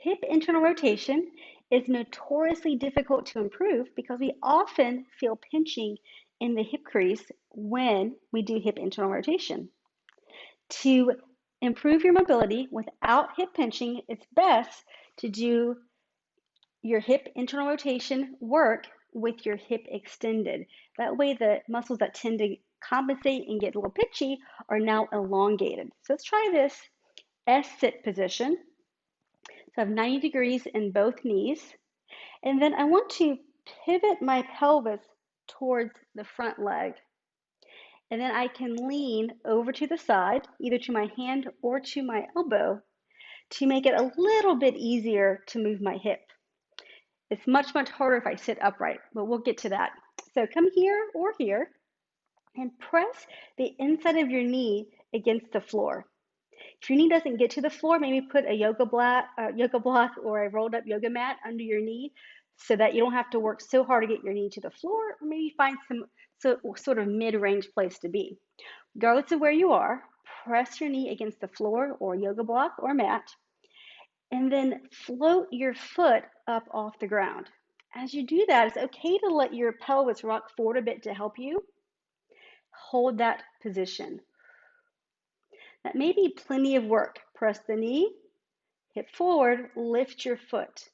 Hip internal rotation is notoriously difficult to improve because we often feel pinching in the hip crease when we do hip internal rotation. To improve your mobility without hip pinching, it's best to do your hip internal rotation work with your hip extended. That way the muscles that tend to compensate and get a little pitchy are now elongated. So let's try this S-sit position. So I have 90 degrees in both knees. And then I want to pivot my pelvis towards the front leg. And then I can lean over to the side, either to my hand or to my elbow, to make it a little bit easier to move my hip. It's much, much harder if I sit upright, but we'll get to that. So come here or here and press the inside of your knee against the floor. If your knee doesn't get to the floor, maybe put a yoga block or a rolled up yoga mat under your knee so that you don't have to work so hard to get your knee to the floor, or maybe find some sort of mid-range place to be. Regardless of where you are, press your knee against the floor or yoga block or mat, and then float your foot up off the ground. As you do that, it's okay to let your pelvis rock forward a bit to help you. Hold that position. That may be plenty of work. Press the knee, hip forward, lift your foot.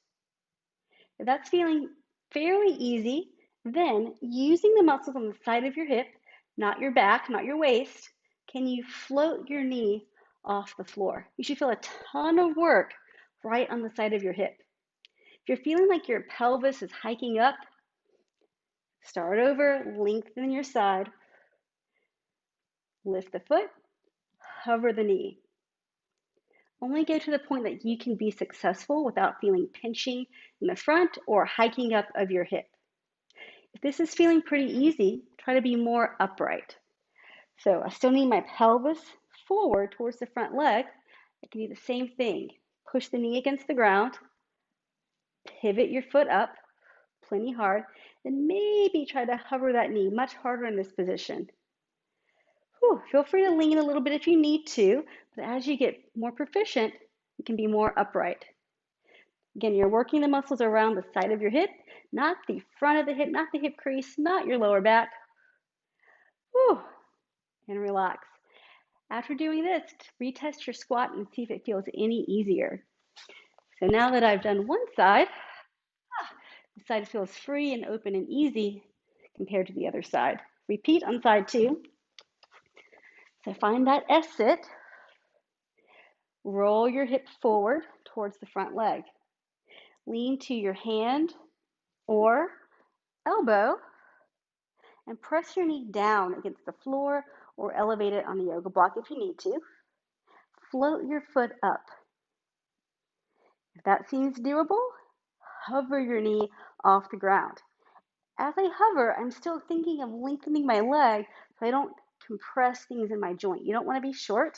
If that's feeling fairly easy, then using the muscles on the side of your hip, not your back, not your waist, can you float your knee off the floor? You should feel a ton of work right on the side of your hip. If you're feeling like your pelvis is hiking up, start over, lengthen your side, lift the foot, hover the knee. Only go to the point that you can be successful without feeling pinching in the front or hiking up of your hip. If this is feeling pretty easy, try to be more upright. So I still need my pelvis forward towards the front leg. I can do the same thing. Push the knee against the ground, pivot your foot up, plenty hard, and maybe try to hover that knee much harder in this position. Feel free to lean a little bit if you need to, but as you get more proficient, you can be more upright. Again, you're working the muscles around the side of your hip, not the front of the hip, not the hip crease, not your lower back. And relax. After doing this, retest your squat and see if it feels any easier. So now that I've done one side, the side feels free and open and easy compared to the other side. Repeat on side 2. So find that S-sit. Roll your hip forward towards the front leg. Lean to your hand or elbow and press your knee down against the floor or elevate it on the yoga block if you need to. Float your foot up. If that seems doable, hover your knee off the ground. As I hover, I'm still thinking of lengthening my leg so I don't compress things in my joint. You don't want to be short.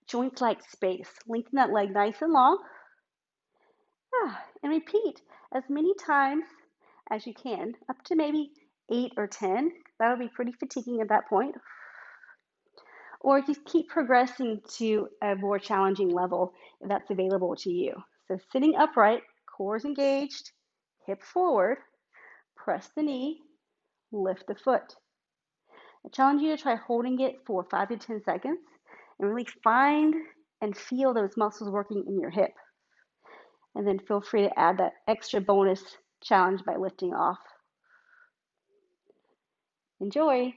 Joints like space. Lengthen that leg nice and long. And repeat as many times as you can, up to maybe 8 or 10. That'll be pretty fatiguing at that point. Or you keep progressing to a more challenging level if that's available to you. So sitting upright, core is engaged, hip forward, press the knee, lift the foot. I challenge you to try holding it for 5 to 10 seconds and really find and feel those muscles working in your hip. And then feel free to add that extra bonus challenge by lifting off. Enjoy.